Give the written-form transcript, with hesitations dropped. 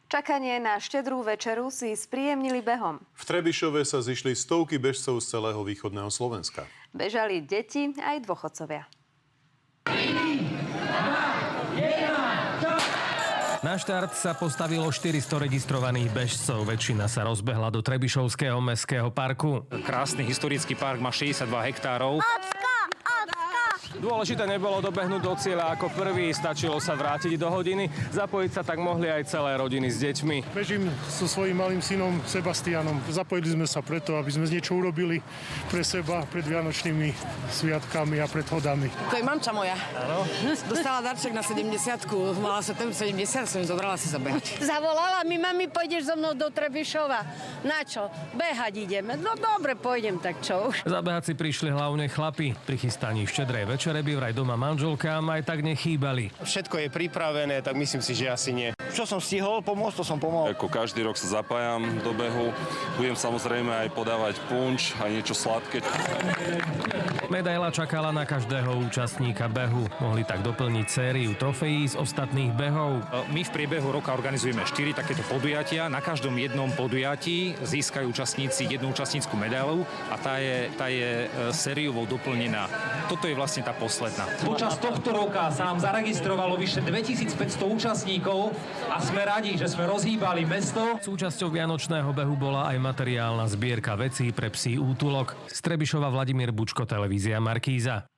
Čakanie na štedrú večeru si spríjemnili behom. V Trebišove sa zišli stovky bežcov z celého východného Slovenska. Bežali deti aj dôchodcovia. Na štart sa postavilo 400 registrovaných bežcov. Väčšina sa rozbehla do Trebišovského mestského parku. Krásny historický park má 62 hektárov. Dôležité nebolo dobehnúť do cieľa ako prvý, stačilo sa vrátiť do hodiny. Zapojiť sa tak mohli aj celé rodiny s deťmi. Bežím so svojím malým synom Sebastianom. Zapojili sme sa preto, aby sme niečo urobili pre seba, pred vianočnými sviatkami a pred hodami. To je mamča moja. Áno. Dostala darček na 70-ku. Mala sa ten 70, som zobrala si zabehať. Zavolala mi, mami, pôjdeš so mnou do Trebišova. Na čo? Behať ideme. No dobre, pôjdem, tak čo už. Zabehať si prišli hlavne chlapi. Pri chystaní štedrej večere by vraj doma manželkám aj tak nechýbali. Všetko je pripravené, tak myslím si, že asi nie. Čo som stihol pomôcť, to som pomohol. Ako každý rok sa zapájam do behu. Budem samozrejme aj podávať punč, aj niečo sladké. Medaila čakala na každého účastníka behu. Mohli tak doplniť sériu trofejí z ostatných behov. My v priebehu roka organizujeme 4 takéto podujatia. Na každom jednom podujatí získajú účastníci jednu účastnícku medailu a tá je sériovo doplnená. Toto je vlastne tá posledná. Počas tohto roka sa nám zaregistrovalo vyše 2500 účastníkov a sme radi, že sme rozhýbali mesto. Súčasťou vianočného behu bola aj materiálna zbierka vecí pre psí útulok. Z Trebišova Vladimír Bučko, televízia Markíza.